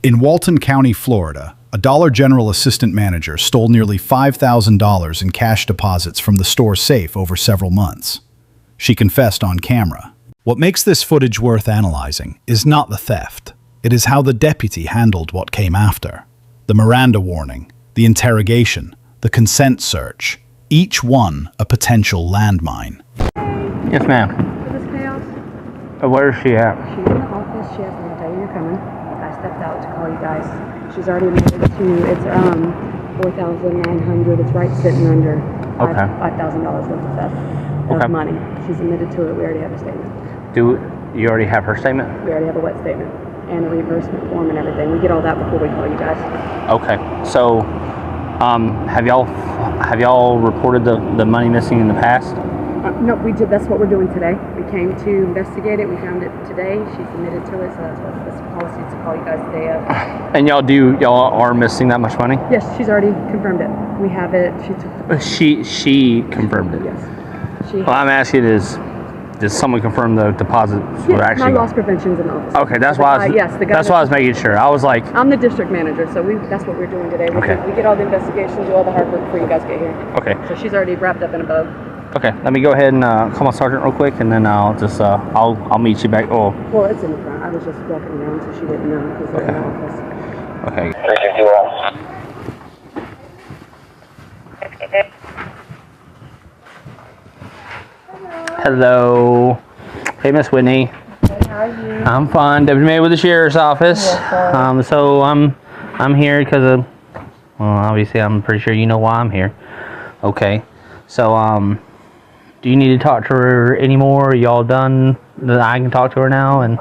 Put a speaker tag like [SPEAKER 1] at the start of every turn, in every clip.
[SPEAKER 1] In Walton County, Florida, a Dollar General assistant manager stole nearly $5,000 in cash deposits from the store safe over several months. She confessed on camera. What makes this footage worth analyzing is not the theft. It is how the deputy handled what came after. The Miranda warning, the interrogation, the consent search, each one a potential landmine.
[SPEAKER 2] Yes, ma'am.
[SPEAKER 3] Is this chaos?
[SPEAKER 2] Where is she at?
[SPEAKER 3] She's in the office. She asked me to tell you you're coming. I stepped out to call you guys. She's already admitted to, it's $4,900. It's right sitting under $5,000 worth of theft of money. She's admitted to it. We already have a statement.
[SPEAKER 2] Do you already have her statement?
[SPEAKER 3] We already have a wet statement and a reimbursement form and everything. We get all that before we call you guys.
[SPEAKER 2] Okay. So, have y'all reported the money missing in the past?
[SPEAKER 3] No, we did. That's what we're doing today. We came to investigate it. We found it today. She's admitted to it, so that's what this policy is to call you guys today of.
[SPEAKER 2] And y'all are missing that much money?
[SPEAKER 3] Yes, she's already confirmed it. We have it. She took the
[SPEAKER 2] She confirmed it.
[SPEAKER 3] Yes.
[SPEAKER 2] Well, I'm asking did someone confirm the deposits were actually?
[SPEAKER 3] My loss prevention's in the office.
[SPEAKER 2] Okay, that's why. That's why I was making sure. I was like,
[SPEAKER 3] I'm the district manager, so that's what we're doing today. We get all the investigations, do all the hard work before you guys get here.
[SPEAKER 2] Okay.
[SPEAKER 3] So she's already wrapped up in a bow.
[SPEAKER 2] Okay, let me go ahead and call my sergeant real quick, and then I'll just I'll meet you back. Oh.
[SPEAKER 3] Well, it's in the front. I was just walking around, so she didn't know because they're in the office.
[SPEAKER 2] Okay. Hello. Hey, Miss Whitney.
[SPEAKER 4] Hey, how are you?
[SPEAKER 2] I'm fine. Deputy Mayor with the Sheriff's Office.
[SPEAKER 4] Yes,
[SPEAKER 2] so I'm here because of, well, obviously I'm pretty sure you know why I'm here. Okay. So do you need to talk to her anymore? Are y'all done? That I can talk to her now? And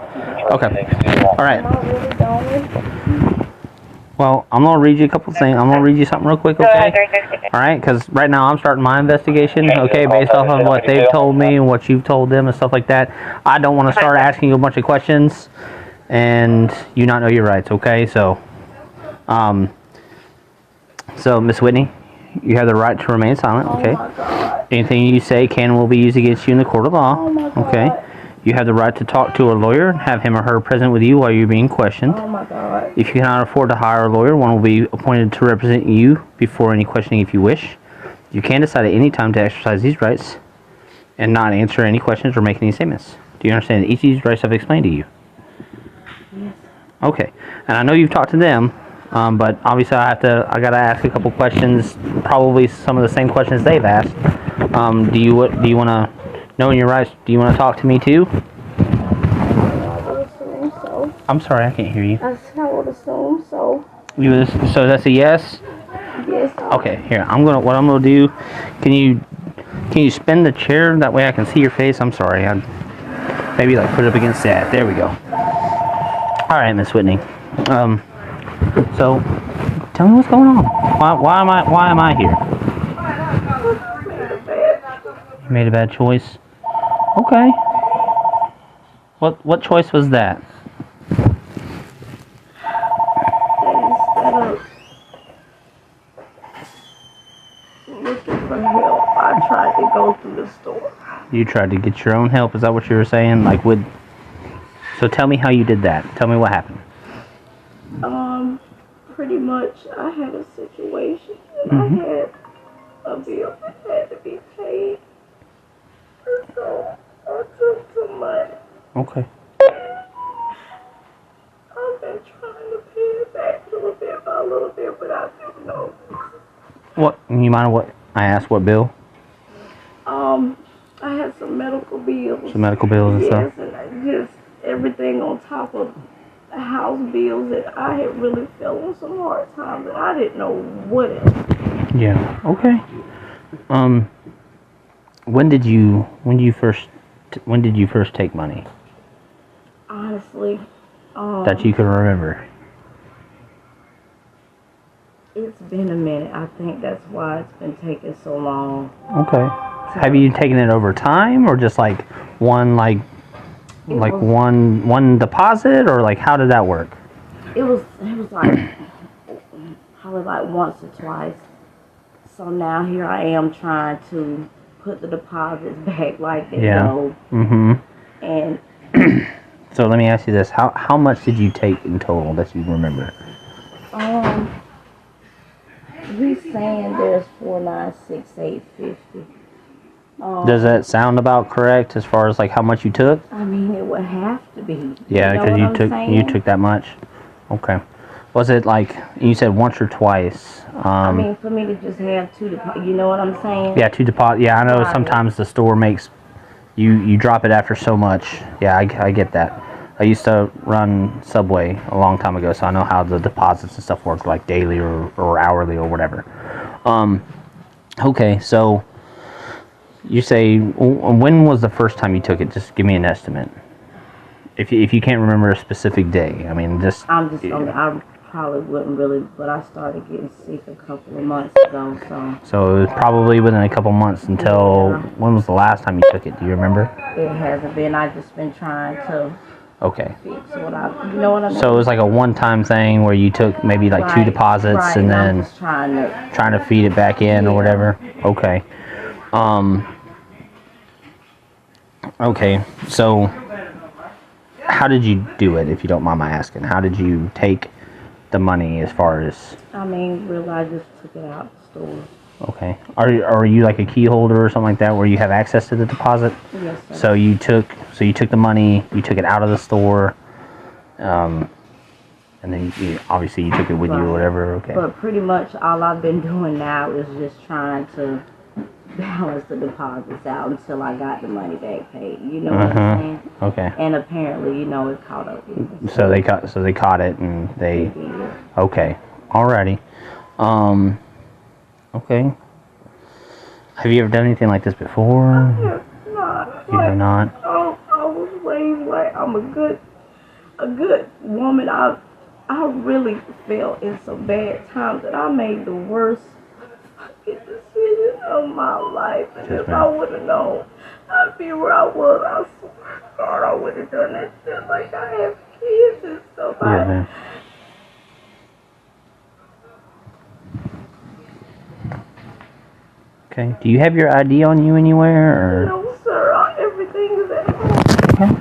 [SPEAKER 2] okay. All right.
[SPEAKER 4] I'm not really done with it.
[SPEAKER 2] Well, I'm gonna read you a couple things. I'm gonna read you something real quick, okay? All right, because right now I'm starting my investigation, okay, based off of what they've told me and what you've told them and stuff like that. I don't want to start asking you a bunch of questions and you not know your rights, okay? So Miss Whitney, you have the right to remain silent, okay?
[SPEAKER 4] Oh my God.
[SPEAKER 2] Anything you say can and will be used against you in the court of law,
[SPEAKER 4] Oh my God.
[SPEAKER 2] okay? You have the right to talk to a lawyer and have him or her present with you while you're being questioned.
[SPEAKER 4] Oh my God.
[SPEAKER 2] If you cannot afford to hire a lawyer, one will be appointed to represent you before any questioning if you wish. You can decide at any time to exercise these rights and not answer any questions or make any statements. Do you understand that each of these rights I've explained to you?
[SPEAKER 4] Yes.
[SPEAKER 2] Okay. And I know you've talked to them, but obviously I gotta ask a couple questions, probably some of the same questions they've asked. Do you want to, knowing your rights, do you want to talk to me too?
[SPEAKER 4] I would assume so.
[SPEAKER 2] I'm sorry, I can't hear you.
[SPEAKER 4] I said I would assume so.
[SPEAKER 2] So that's a yes?
[SPEAKER 4] Yes.
[SPEAKER 2] Okay, here. What I'm gonna do. Can you spin the chair that way I can see your face? I'm sorry. Maybe like put it up against that. There we go. All right, Miss Whitney. So tell me what's going on. Why am I here? You made a bad choice. Okay. What choice was that?
[SPEAKER 4] Instead of looking for help, I tried to go through the store.
[SPEAKER 2] You tried to get your own help. Is that what you were saying? So tell me how you did that. Tell me what happened.
[SPEAKER 4] Pretty much I had a situation and I had a bill that had to be paid. So I took some money.
[SPEAKER 2] Okay.
[SPEAKER 4] I've been trying to pay it back little bit by little bit, but I didn't know.
[SPEAKER 2] What? You mind what I asked? What bill?
[SPEAKER 4] I had some medical bills.
[SPEAKER 2] Some medical bills and stuff.
[SPEAKER 4] Yes, and just everything on top of the house bills that I had really fell on some hard times, and I didn't know what else.
[SPEAKER 2] Yeah. Okay. When did you first take money?
[SPEAKER 4] Honestly,
[SPEAKER 2] That you can remember.
[SPEAKER 4] it's been a minute. I think that's why it's been taking so long.
[SPEAKER 2] Okay. Have you taken it over time, or just like one one deposit, or like how did that work?
[SPEAKER 4] It was like probably like once or twice. So now here I am trying to put the deposits back like they go.
[SPEAKER 2] Mm-hmm.
[SPEAKER 4] And
[SPEAKER 2] So let me ask you this: how much did you take in total that you remember?
[SPEAKER 4] He's saying there's 4,968.50.
[SPEAKER 2] Does that sound about correct as far as like how much you took?
[SPEAKER 4] I mean, it would have to be.
[SPEAKER 2] Yeah, because you took that much. Okay. Was it like you said once or twice?
[SPEAKER 4] I mean, for me to just have two deposits, you know what I'm saying?
[SPEAKER 2] Yeah, 2 deposits. Yeah, I know
[SPEAKER 4] Right.
[SPEAKER 2] sometimes the store makes you drop it after so much. Yeah, I get that. I used to run Subway a long time ago, so I know how the deposits and stuff work, like daily or hourly or whatever. Okay, so you say, when was the first time you took it? Just give me an estimate. If you can't remember a specific day, I mean, just...
[SPEAKER 4] I probably wouldn't really, but I started getting sick a couple of months ago, so...
[SPEAKER 2] So it was probably within a couple months until...
[SPEAKER 4] Yeah.
[SPEAKER 2] When was the last time you took it? Do you remember?
[SPEAKER 4] It hasn't been. I've just been trying to
[SPEAKER 2] Okay.
[SPEAKER 4] fix what you know what I mean?
[SPEAKER 2] So it was like a one-time thing where you took maybe like 2 deposits
[SPEAKER 4] right,
[SPEAKER 2] and
[SPEAKER 4] I'm
[SPEAKER 2] then
[SPEAKER 4] just trying to
[SPEAKER 2] feed it back in or
[SPEAKER 4] Yeah.
[SPEAKER 2] whatever. Okay. Okay. So how did you do it, if you don't mind my asking? How did you take the money as far as...
[SPEAKER 4] I mean, really, I just took it out the store.
[SPEAKER 2] Okay. Are you like a key holder or something like that where you have access to the deposit?
[SPEAKER 4] Yes, sir.
[SPEAKER 2] So you took the money, you took it out of the store, and then obviously you took it with you or
[SPEAKER 4] Right.
[SPEAKER 2] whatever. Okay.
[SPEAKER 4] But pretty much all I've been doing now is just trying to balance the deposits out until I got the money back paid. You know what I'm saying?
[SPEAKER 2] Okay.
[SPEAKER 4] And apparently, you know, it caught up with me.
[SPEAKER 2] So they caught it and they...
[SPEAKER 4] Yeah.
[SPEAKER 2] Okay. Alrighty. Okay. Have you ever done anything like this before?
[SPEAKER 4] Not.
[SPEAKER 2] You have not?
[SPEAKER 4] I was raised like I'm a good woman. I really felt in some bad times that I made the worst fucking decision of my life. And
[SPEAKER 2] Yes,
[SPEAKER 4] if
[SPEAKER 2] ma'am.
[SPEAKER 4] I would have known I'd be where I was, I swear to God, I would have done that shit. Like, I have kids and stuff.
[SPEAKER 2] Yeah, man. Okay. Do you have your ID on you anywhere, or?
[SPEAKER 4] No, sir. Everything is at home.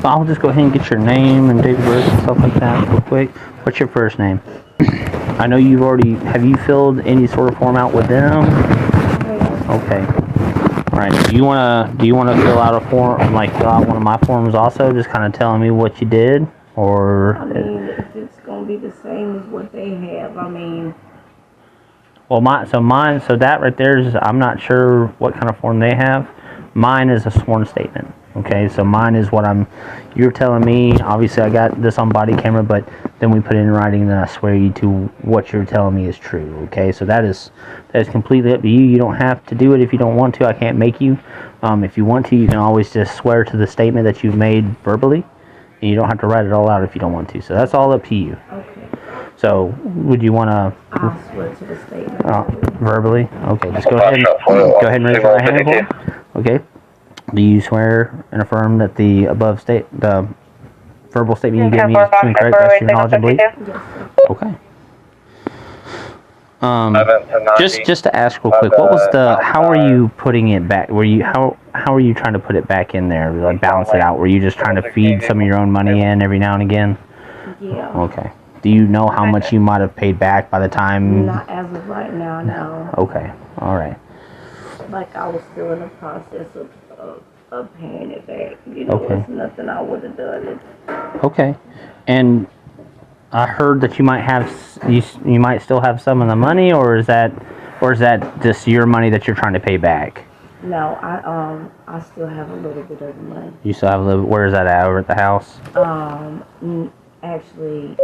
[SPEAKER 2] So I'll just go ahead and get your name and date of birth and stuff like that real quick. What's your first name? I know you've already... Have you filled any sort of form out with them? Okay. All right. Do you wanna fill out a form, like fill out one of my forms also, just kind of telling me what you did, or?
[SPEAKER 4] I mean, if it's gonna be the same as what they have, I mean.
[SPEAKER 2] Well, so that right there is, I'm not sure what kind of form they have. Mine is a sworn statement. Okay, so mine is what you're telling me. Obviously, I got this on body camera, but then we put it in writing, and then I swear you to what you're telling me is true. Okay, so that is completely up to you. You don't have to do it if you don't want to. I can't make you. If you want to, you can always just swear to the statement that you've made verbally, and you don't have to write it all out if you don't want to. So that's all up to you.
[SPEAKER 4] Okay.
[SPEAKER 2] So would you want to?
[SPEAKER 4] I'll swear to the statement.
[SPEAKER 2] Verbally? Okay, just go ahead and raise your right hand for me. Okay. Do you swear and affirm that the verbal statement you gave me is true and correct, best of your knowledge and belief?
[SPEAKER 4] Yes, sir.
[SPEAKER 2] Just to ask real quick, what was how are you putting it back? How are you trying to put it back in there, like balance it out? Were you just trying to feed some of your own money in every now and again?
[SPEAKER 4] Yeah.
[SPEAKER 2] Okay. Do you know how much you might have paid back by the time?
[SPEAKER 4] Not as of right now, no.
[SPEAKER 2] Okay. All right.
[SPEAKER 4] Like, I was still in the process of paying it back. You know,
[SPEAKER 2] Okay.
[SPEAKER 4] it's nothing I would have done.
[SPEAKER 2] Okay. And I heard that you might have you might still have some of the money, or is that just your money that you're trying to pay back?
[SPEAKER 4] No, I still have a little bit of the money.
[SPEAKER 2] You still have a little. Where is that at? Over at the house?
[SPEAKER 4] Actually,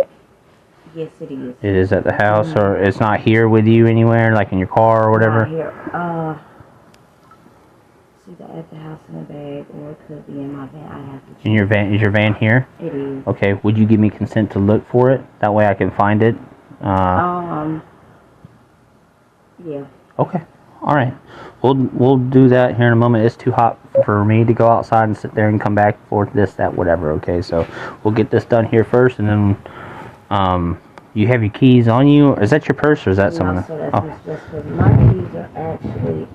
[SPEAKER 4] yes, it is.
[SPEAKER 2] It is at the house, or it's not here with you anywhere, like in your car or whatever?
[SPEAKER 4] Not here. It's either at the house in a bag, or it could be in my van. I have to check.
[SPEAKER 2] In your van? Is your van here?
[SPEAKER 4] It is.
[SPEAKER 2] Okay. Would you give me consent to look for it? That way I can find it.
[SPEAKER 4] Yeah.
[SPEAKER 2] Okay. All right. We'll do that here in a moment. It's too hot for me to go outside and sit there and come back for this, that, whatever. Okay. So we'll get this done here first, and then you have your keys on you. Or is that your purse, or is that something?
[SPEAKER 4] No, so that's just for my keys are actually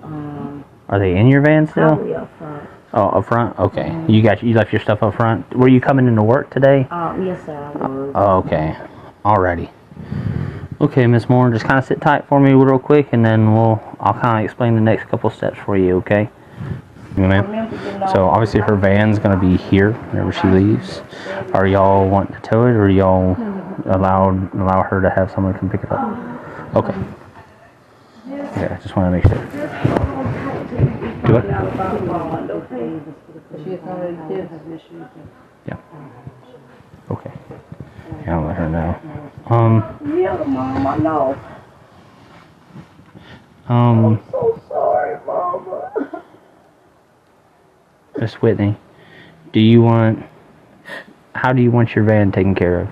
[SPEAKER 2] Are they in your van still?
[SPEAKER 4] probably up front.
[SPEAKER 2] Oh, up front? Okay. You left your stuff up front. Were you coming into work today?
[SPEAKER 4] Yes, sir, I was.
[SPEAKER 2] Oh, okay. Alrighty. Okay, Miss Moore, just kind of sit tight for me real quick, and then I'll kind of explain the next couple steps for you, okay? Ma'am. So obviously her van's gonna be here whenever she leaves. Are y'all wanting to tow it, or y'all allow her to have someone come pick it up? Okay. Yeah, I just want to make sure. Do it. Yeah. Okay. Yeah, I'll let her know.
[SPEAKER 4] Yeah, Mom, I know.
[SPEAKER 2] Um.
[SPEAKER 4] I'm so sorry, Mama.
[SPEAKER 2] Miss Whitney, how do you want your van taken care of?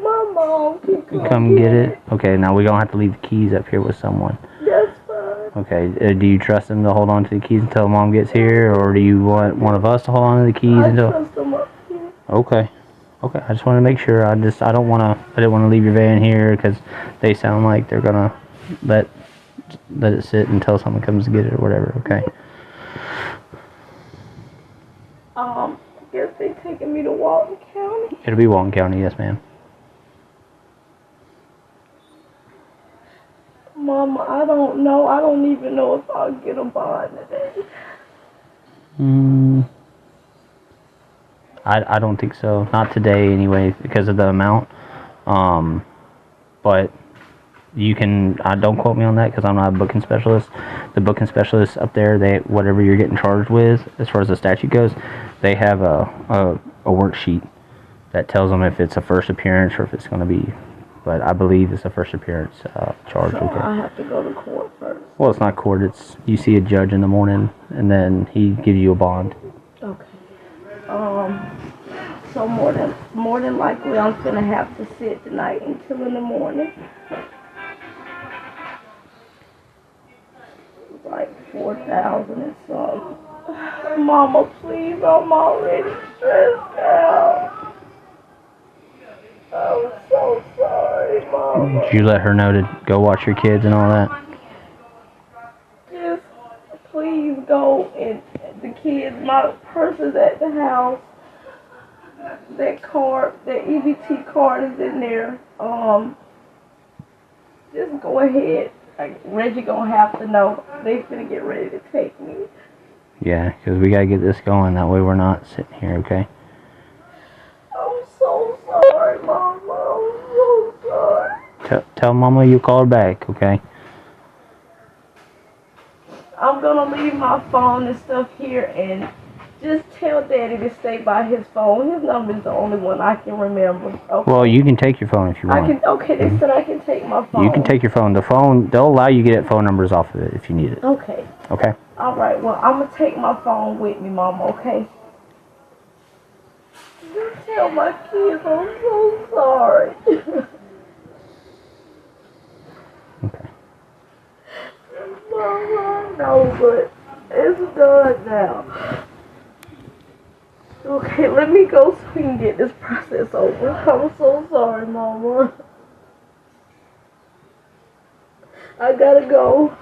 [SPEAKER 4] My mom can
[SPEAKER 2] Come get it? Okay, now we don't have to leave the keys up here with someone.
[SPEAKER 4] That's fine.
[SPEAKER 2] Okay, do you trust them to hold on to the keys until Mom gets here, or do you want one of us to hold on to the keys until...
[SPEAKER 4] I trust them up here.
[SPEAKER 2] Okay, I just want to make sure. I didn't want to leave your van here, because they sound like they're gonna let it sit until someone comes to get it or whatever, okay?
[SPEAKER 4] I guess they taking me to Walton County.
[SPEAKER 2] It'll be Walton County, yes ma'am.
[SPEAKER 4] Mama, I don't know. I don't even know if I'll get a bond today.
[SPEAKER 2] I don't think so. Not today anyway, because of the amount. But you can, don't quote me on that because I'm not a booking specialist. The booking specialists up there, whatever you're getting charged with, as far as the statute goes, they have a worksheet that tells them if it's a first appearance or if it's going to be, but I believe it's a first appearance charge.
[SPEAKER 4] So
[SPEAKER 2] Okay.
[SPEAKER 4] I have to go to court first.
[SPEAKER 2] Well, it's not court. It's, you see a judge in the morning and then he gives you a bond.
[SPEAKER 4] Okay. So more than likely I'm gonna have to sit tonight until in the morning. Like 4,000 and something. Mama, please, I'm already stressed out. I'm so sorry, Mama.
[SPEAKER 2] Did you let her know to go watch your kids and all that?
[SPEAKER 4] Just please go, and the kids, my purse is at the house. That card, that EBT card is in there. Just go ahead. Like, Reggie gonna have to know. They finna get ready to take me.
[SPEAKER 2] Yeah, because we gotta get this going. That way we're not sitting here, okay?
[SPEAKER 4] I'm so sorry, Mama. I'm so sorry.
[SPEAKER 2] Tell Mama you call her back, okay?
[SPEAKER 4] I'm gonna leave my phone and stuff here, and just tell Daddy to stay by his phone. His number is the only one I can remember. Okay.
[SPEAKER 2] Well, you can take your phone if you want.
[SPEAKER 4] Okay, they said I can take my phone.
[SPEAKER 2] You can take your phone. The phone, they'll allow you to get phone numbers off of it if you need it.
[SPEAKER 4] Okay.
[SPEAKER 2] Okay?
[SPEAKER 4] Alright, well, I'm gonna take my phone with me, Mama, okay? Just tell my kids I'm so sorry.
[SPEAKER 2] Okay.
[SPEAKER 4] Mama, I know, but it's done now. Okay, let me go so we can get this process over. I'm so sorry, Mama. I gotta go.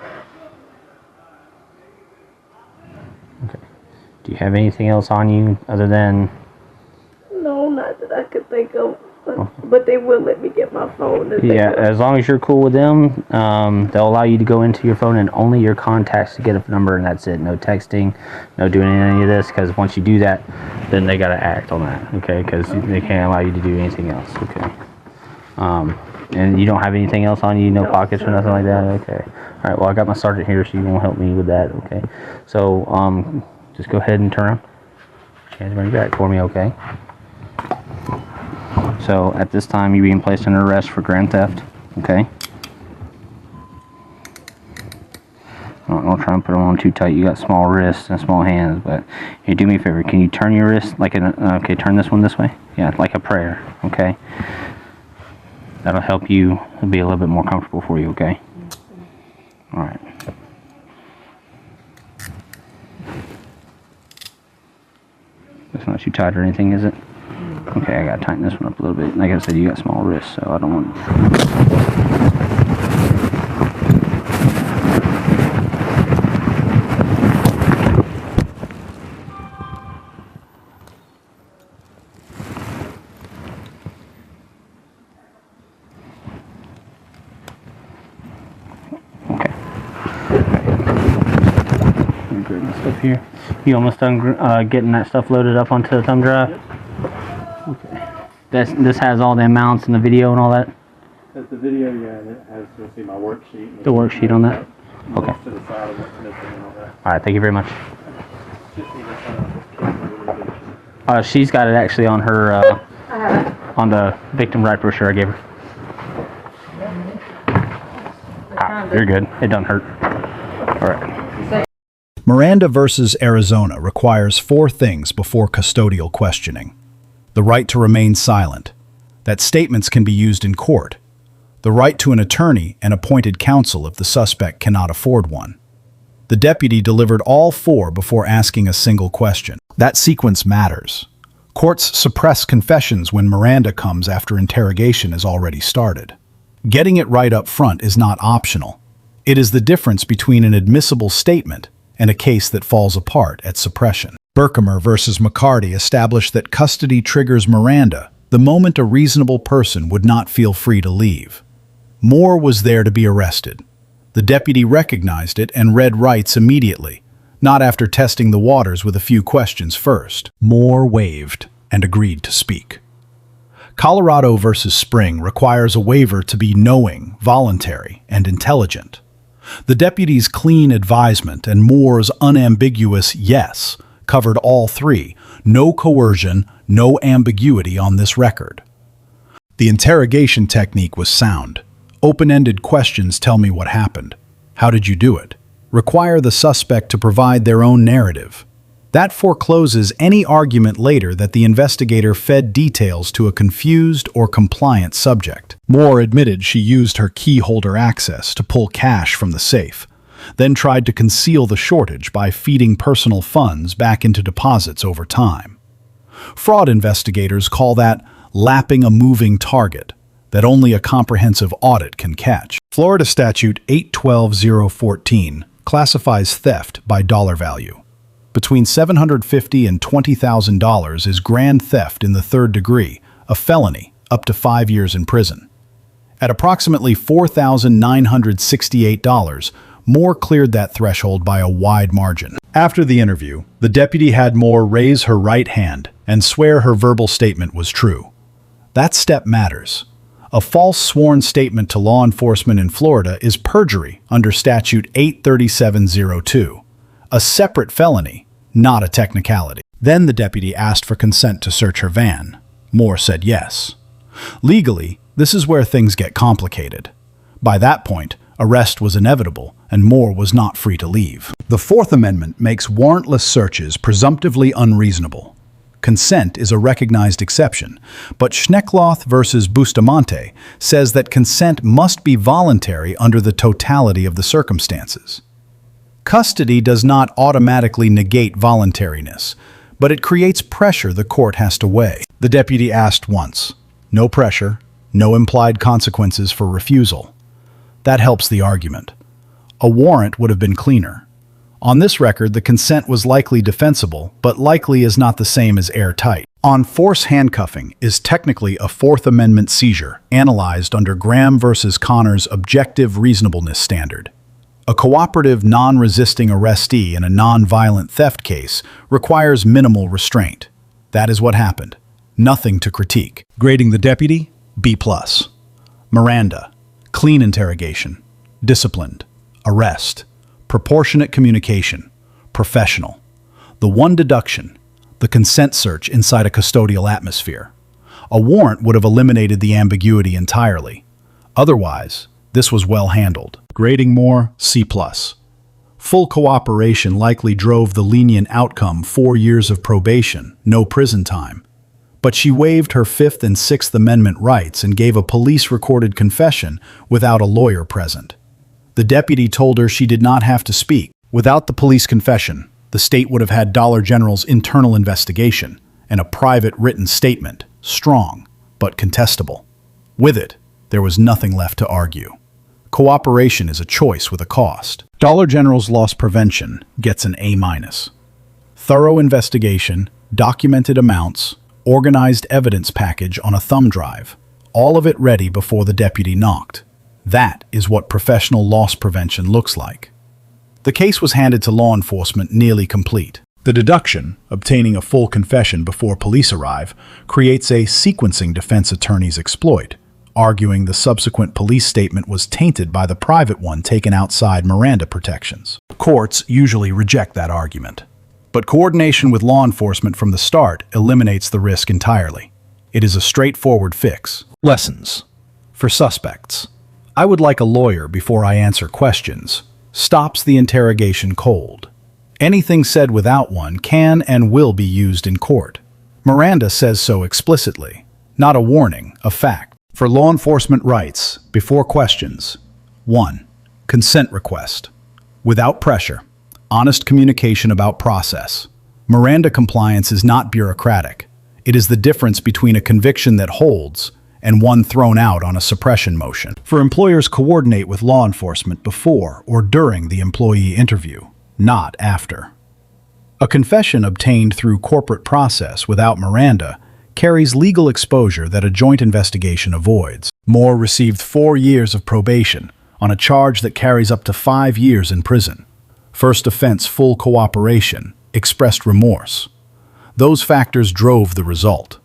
[SPEAKER 2] Okay. Do you have anything else on you other than...
[SPEAKER 4] No, not that I could think of. But they will let me get my phone.
[SPEAKER 2] Yeah, as long as you're cool with them, they'll allow you to go into your phone and only your contacts to get a number, and that's it. No texting, no doing any of this, because once you do that, then they got to act on that, okay? Because they can't allow you to do anything else, okay? And you don't have anything else on you, no pockets or nothing like that, okay? All right, well, I got my sergeant here, so you won't help me with that, okay? So, just go ahead and turn around. Hands behind your back for me, okay? So, at this time, you're being placed under arrest for grand theft, okay? Don't try and put them on too tight. You got small wrists and small hands, but hey, do me a favor. Can you turn your wrist like okay, turn this one this way? Yeah, like a prayer, okay? That'll help you. It'll be a little bit more comfortable for you, okay? All right. It's not too tight or anything, is it? Okay, I gotta tighten this one up a little bit. Like I said, you got small wrists, so I don't want... bring this up here. You almost done getting that stuff loaded up onto the thumb drive? Okay. This has all the amounts and the video and all that?
[SPEAKER 5] At the video, yeah, and it has, you'll see my worksheet.
[SPEAKER 2] The worksheet on that? Okay.
[SPEAKER 5] To the side of what's missing and all that.
[SPEAKER 2] All right, thank you very much.
[SPEAKER 5] Just need to
[SPEAKER 2] She's got it actually on her, on the victim right brochure I gave her. You're good. It doesn't hurt. All right.
[SPEAKER 1] Miranda versus Arizona requires 4 things before custodial questioning. The right to remain silent, that statements can be used in court, the right to an attorney and appointed counsel if the suspect cannot afford one. The deputy delivered all 4 before asking a single question. That sequence matters. Courts suppress confessions when Miranda comes after interrogation has already started. Getting it right up front is not optional. It is the difference between an admissible statement and a case that falls apart at suppression. Berkemer versus McCarty established that custody triggers Miranda the moment a reasonable person would not feel free to leave. Moore was there to be arrested. The deputy recognized it and read rights immediately, not after testing the waters with a few questions first. Moore waived and agreed to speak. Colorado versus Spring requires a waiver to be knowing, voluntary, and intelligent. The deputy's clean advisement and Moore's unambiguous yes covered all 3. No coercion, no ambiguity on this record. The interrogation technique was sound. Open-ended questions tell me what happened. How did you do it? Require the suspect to provide their own narrative. That forecloses any argument later that the investigator fed details to a confused or compliant subject. Moore admitted she used her key holder access to pull cash from the safe, then tried to conceal the shortage by feeding personal funds back into deposits over time. Fraud investigators call that lapping a moving target that only a comprehensive audit can catch. Florida Statute 812-014 classifies theft by dollar value. Between $750 and $20,000 is grand theft in the 3rd degree, a felony, up to 5 years in prison. At approximately $4,968, Moore cleared that threshold by a wide margin. After the interview, the deputy had Moore raise her right hand and swear her verbal statement was true. That step matters. A false sworn statement to law enforcement in Florida is perjury under Statute 837-02. A separate felony, not a technicality. Then the deputy asked for consent to search her van. Moore said yes. Legally, this is where things get complicated. By that point, arrest was inevitable, and Moore was not free to leave. The 4th Amendment makes warrantless searches presumptively unreasonable. Consent is a recognized exception, but Schneckloth versus Bustamonte says that consent must be voluntary under the totality of the circumstances. Custody does not automatically negate voluntariness, but it creates pressure the court has to weigh. The deputy asked once. No pressure, no implied consequences for refusal. That helps the argument. A warrant would have been cleaner. On this record, the consent was likely defensible, but likely is not the same as airtight. On force handcuffing is technically a 4th Amendment seizure, analyzed under Graham versus Connor's objective reasonableness standard. A cooperative, non-resisting arrestee in a non-violent theft case requires minimal restraint. That is what happened. Nothing to critique. Grading the deputy, B+. Miranda, clean interrogation, disciplined, arrest, proportionate communication, professional. The one deduction, the consent search inside a custodial atmosphere. A warrant would have eliminated the ambiguity entirely. Otherwise, this was well handled. Grading Moore, C+. Full cooperation likely drove the lenient outcome, 4 years of probation, no prison time. But she waived her 5th and 6th Amendment rights and gave a police-recorded confession without a lawyer present. The deputy told her she did not have to speak. Without the police confession, the state would have had Dollar General's internal investigation and a private written statement, strong but contestable. With it, there was nothing left to argue. Cooperation is a choice with a cost. Dollar General's loss prevention gets an A-. Thorough investigation, documented amounts, organized evidence package on a thumb drive, all of it ready before the deputy knocked. That is what professional loss prevention looks like. The case was handed to law enforcement nearly complete. The deduction, obtaining a full confession before police arrive, creates a sequencing defense attorneys exploit, arguing the subsequent police statement was tainted by the private one taken outside Miranda protections. Courts usually reject that argument. But coordination with law enforcement from the start eliminates the risk entirely. It is a straightforward fix. Lessons. For suspects. I would like a lawyer before I answer questions. Stops the interrogation cold. Anything said without one can and will be used in court. Miranda says so explicitly. Not a warning, a fact. For law enforcement rights, before questions. 1. Consent request. Without pressure. Honest communication about process. Miranda compliance is not bureaucratic. It is the difference between a conviction that holds and one thrown out on a suppression motion. For employers, coordinate with law enforcement before or during the employee interview, not after. A confession obtained through corporate process without Miranda carries legal exposure that a joint investigation avoids. Moore received 4 years of probation on a charge that carries up to 5 years in prison. First offense, full cooperation, expressed remorse. Those factors drove the result.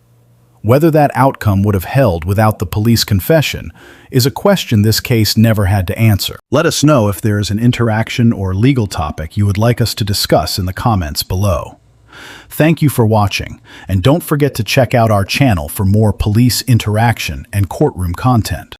[SPEAKER 1] Whether that outcome would have held without the police confession is a question this case never had to answer. Let us know if there is an interaction or legal topic you would like us to discuss in the comments below. Thank you for watching, and don't forget to check out our channel for more police interaction and courtroom content.